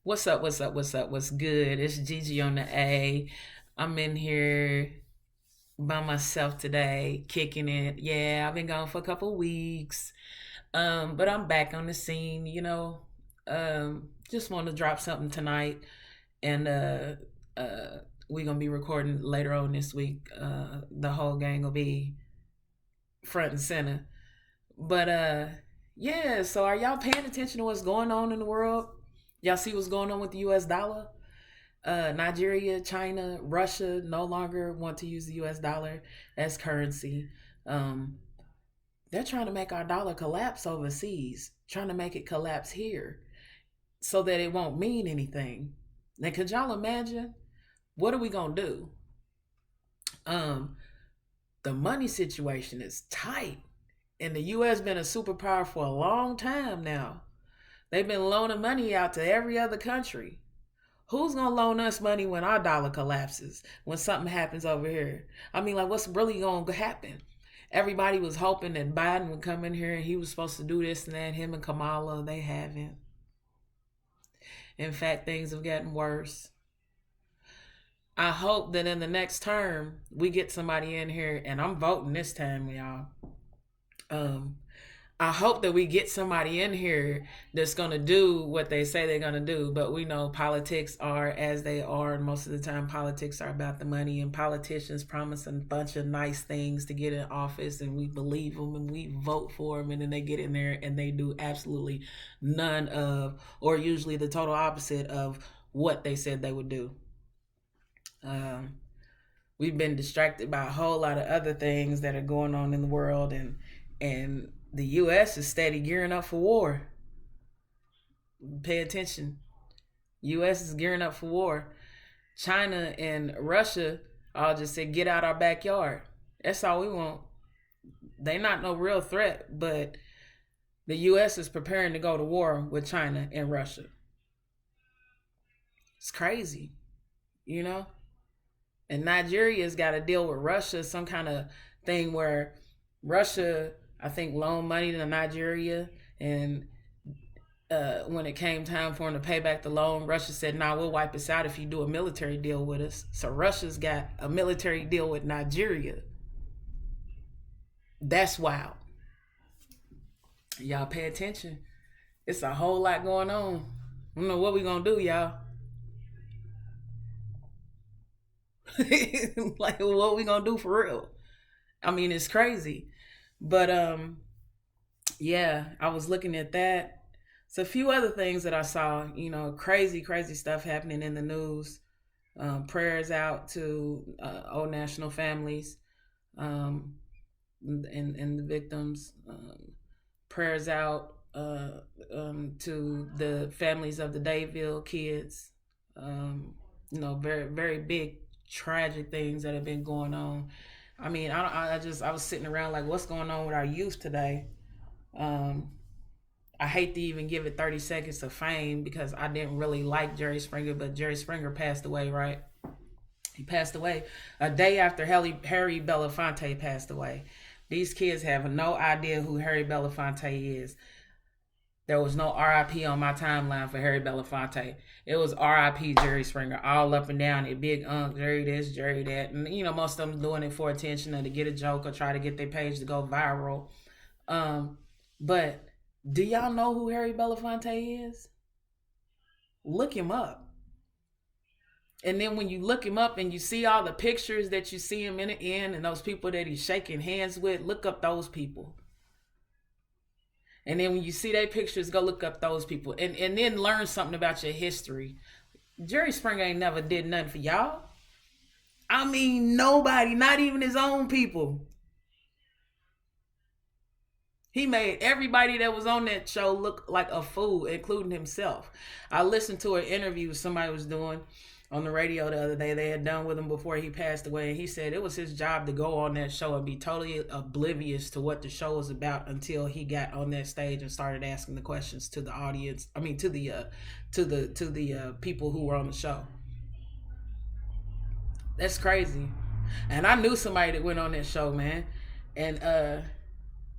What's up? What's up? What's up? What's good? It's Gigi on the A. I'm in here by myself today, kicking it. Yeah, I've been gone for a couple weeks. But I'm back on the scene, just want to drop something tonight and we're gonna be recording later on this week. The whole gang will be front and center. But yeah, so are y'all paying attention to what's going on in the world? Y'all see what's going on with the US dollar? Nigeria, China, Russia no longer want to use the US dollar as currency. Um, they're trying to make our dollar collapse overseas, trying to make it collapse here so that it won't mean anything. Now, could y'all imagine? What are we going to do? Um, the money situation is tight. And the US been a superpower for a long time now. They've been loaning money out to every other country. Who's gonna loan us money when our dollar collapses? When something happens over here? I mean, like, what's really gonna happen? Everybody was hoping that Biden would come in here and he was supposed to do this and that. Him and Kamala, they haven't. In fact, things have gotten worse. I hope that in the next term we get somebody in here, and I'm voting this time, y'all. Um, I hope that we get somebody in here that's going to do what they say they're going to do. But we know politics are as they are. And most of the time, politics are about the money, and politicians promise a bunch of nice things to get in office, and we believe them and we vote for them. And then they get in there and they do absolutely none of, or usually the total opposite of what they said they would do. Um, we've been distracted by a whole lot of other things that are going on in the world, and the U.S. is steady gearing up for war. Pay attention. U.S. is gearing up for war. China and Russia all just said, get out our backyard. That's all we want. They not no real threat, but the U.S. is preparing to go to war with China and Russia. It's crazy, you know? And Nigeria's got to deal with Russia, some kind of thing where Russia, I think, loaned money to Nigeria, and when it came time for them to pay back the loan, Russia said, "Nah, we'll wipe us out if you do a military deal with us." So Russia's got a military deal with Nigeria. That's wild. Y'all pay attention. It's a whole lot going on. I don't know what we gonna do, y'all. Like, what we gonna do for real? I mean, it's crazy. But yeah, I was looking at that. So a few other things that I saw, crazy, crazy stuff happening in the news. Prayers out to old national families, and the victims. Prayers out to the families of the Dayville kids. Very, very big, tragic things that have been going on. I mean, I was sitting around like, what's going on with our youth today? I hate to even give it 30 seconds of fame because I didn't really like Jerry Springer, but Jerry Springer passed away, right? He passed away a day after Harry Belafonte passed away. These kids have no idea who Harry Belafonte is. There was no RIP on my timeline for Harry Belafonte. It was RIP Jerry Springer all up and down it. Big Jerry this, Jerry that. And, most of them doing it for attention or to get a joke or try to get their page to go viral. But do y'all know who Harry Belafonte is? Look him up. And then when you look him up and you see all the pictures that you see him in and those people that he's shaking hands with, look up those people. And then when you see their pictures, go look up those people. And then learn something about your history. Jerry Springer ain't never did nothing for y'all. I mean, nobody, not even his own people. He made everybody that was on that show look like a fool, including himself. I listened to an interview somebody was doing on the radio the other day. They had done with him before he passed away, and he said it was his job to go on that show and be totally oblivious to what the show was about until he got on that stage and started asking the questions to the audience. I mean, to the people who were on the show. That's crazy. And I knew somebody that went on that show, man, and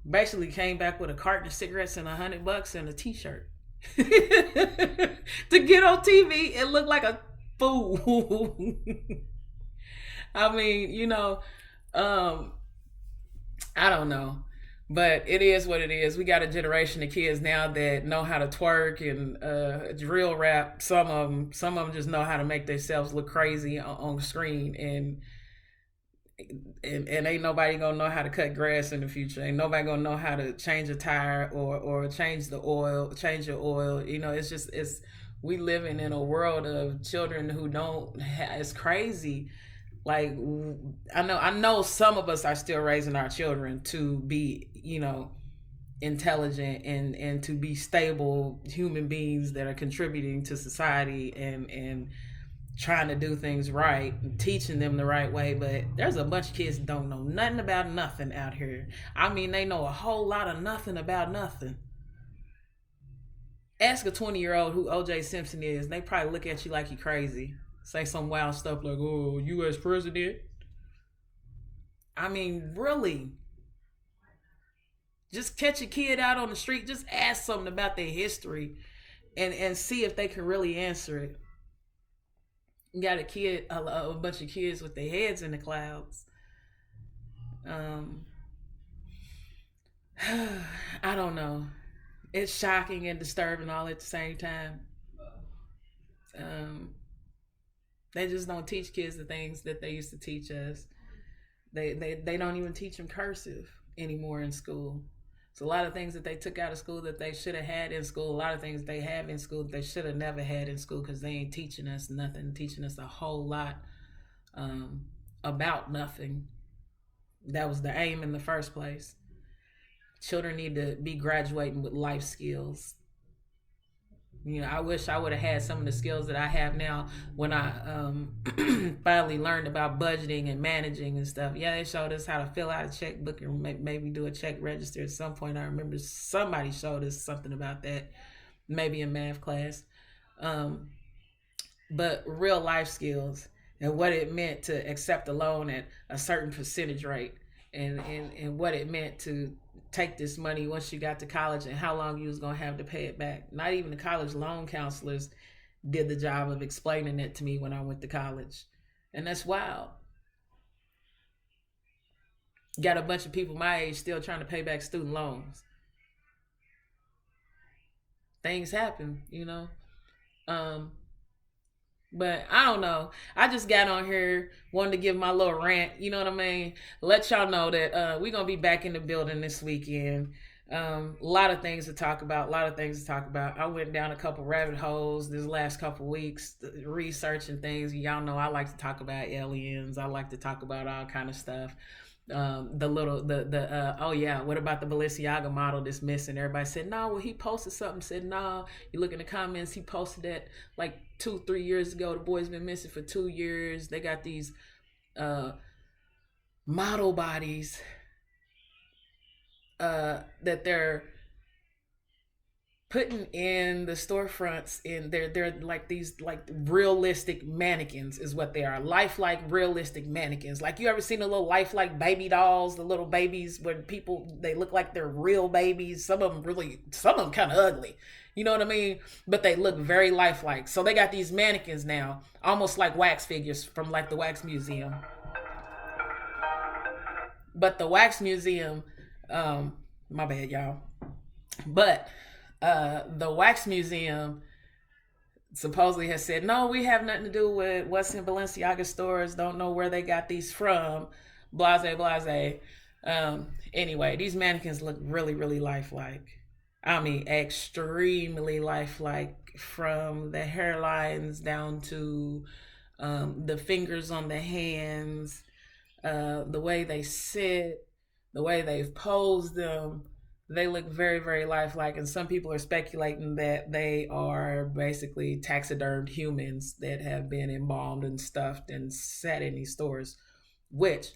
basically came back with a carton of cigarettes and $100 and a T-shirt. to get on TV and look like a fool. I mean, um, I don't know. But it is what it is. We got a generation of kids now that know how to twerk and drill rap. Some of them just know how to make themselves look crazy on screen, and ain't nobody gonna know how to cut grass in the future. Ain't nobody gonna know how to change a tire or change the oil, change your oil. It's we living in a world of children who don't. It's crazy. Like I know some of us are still raising our children to be intelligent and to be stable human beings that are contributing to society and trying to do things right and teaching them the right way. But there's a bunch of kids that don't know nothing about nothing out here. I mean, they know a whole lot of nothing about nothing. Ask a 20-year-old who OJ Simpson is, and they probably look at you like you crazy. Say some wild stuff like, oh, US president. I mean, really. Just catch a kid out on the street, just ask something about their history and see if they can really answer it. You got a bunch of kids with their heads in the clouds. Um, I don't know. It's shocking and disturbing all at the same time. Um, they just don't teach kids the things that they used to teach us. They don't even teach them cursive anymore in school. So a lot of things that they took out of school that they should have had in school, a lot of things they have in school that they should have never had in school because they ain't teaching us nothing, teaching us a whole lot um, about nothing. That was the aim in the first place. Children need to be graduating with life skills. I wish I would have had some of the skills that I have now when I finally learned about budgeting and managing and stuff. Yeah, they showed us how to fill out a checkbook and maybe do a check register at some point. I remember somebody showed us something about that, maybe in math class. Um, but real life skills and what it meant to accept a loan at a certain percentage rate and what it meant to take this money once you got to college and how long you was going to have to pay it back. Not even the college loan counselors did the job of explaining it to me when I went to college. And that's wild. Got a bunch of people my age still trying to pay back student loans. Things happen. Um, But I don't know. I just got on here, wanted to give my little rant. You know what I mean? Let y'all know that we're gonna be back in the building this weekend. A lot of things to talk about. A lot of things to talk about. I went down a couple rabbit holes this last couple weeks, researching things. Y'all know I like to talk about aliens. I like to talk about all kind of stuff. The little the oh yeah, what about the Balenciaga model that's missing? Everybody said no. Well, he posted something. Said no. You look in the comments. He posted that like 2-3 years ago. The boy's been missing for 2 years. They got these uh model bodies that they're putting in the storefronts, and they're like these like realistic mannequins is what they are, lifelike realistic mannequins. Like, you ever seen the little lifelike baby dolls, the little babies where people, they look like they're real babies. Some of them kind of ugly, you know what I mean, but they look very lifelike. So they got these mannequins now, almost like wax figures from like the wax museum. But the wax museum, my bad y'all, but the wax museum supposedly has said, no, we have nothing to do with what's in Balenciaga stores, don't know where they got these from, blase blase. Anyway, these mannequins look really, really lifelike. I mean, extremely lifelike, from the hairlines down to the fingers on the hands, the way they sit, the way they've posed them. They look very, very lifelike, and some people are speculating that they are basically taxidermed humans that have been embalmed and stuffed and sat in these stores, which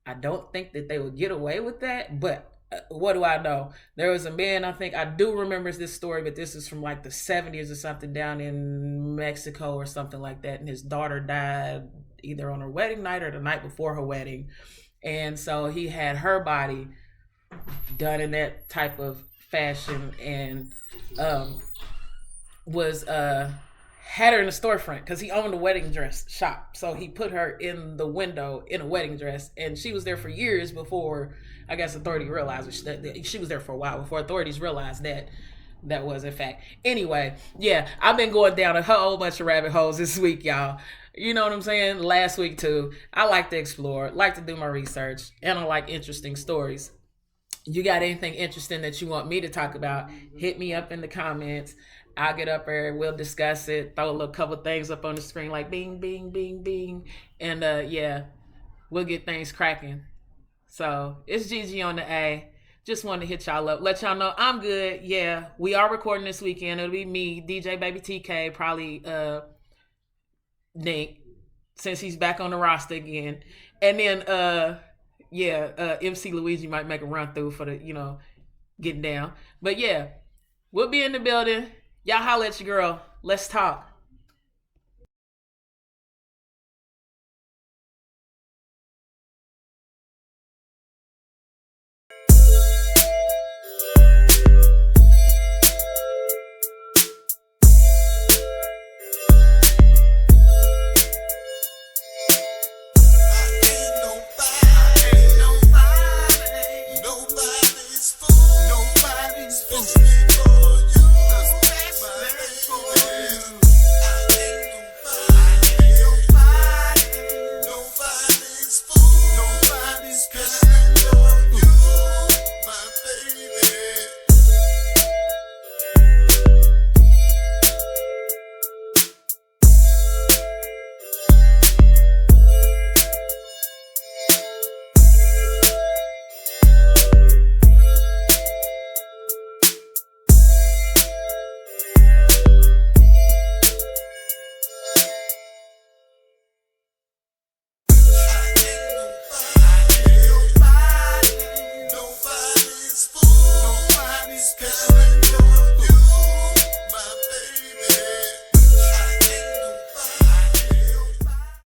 I don't think that they would get away with that, but what do I know? There was a man, I do remember this story, but this is from like the 70s or something, down in Mexico or something like that, and his daughter died either on her wedding night or the night before her wedding. And so he had her body done in that type of fashion, and um was had her in the storefront because he owned a wedding dress shop. So he put her in the window in a wedding dress, and she was there for years before I guess authority realized that she was there for a while before authorities realized that that was a fact. Anyway, yeah, I've been going down a whole bunch of rabbit holes this week, y'all. You know what I'm saying? Last week too. I like to explore, like to do my research, and I like interesting stories. You got anything interesting that you want me to talk about, hit me up in the comments. I'll get up there, we'll discuss it, throw a little couple things up on the screen like bing, bing, bing, bing. And yeah, we'll get things cracking. So it's Gigi on the A. Just wanted to hit y'all up, let y'all know I'm good. Yeah, we are recording this weekend. It'll be me, DJ Baby TK, probably Nick, since he's back on the roster again. And then yeah, MC Luigi might make a run through for the, getting down. But yeah, we'll be in the building. Y'all holla at your girl. Let's talk.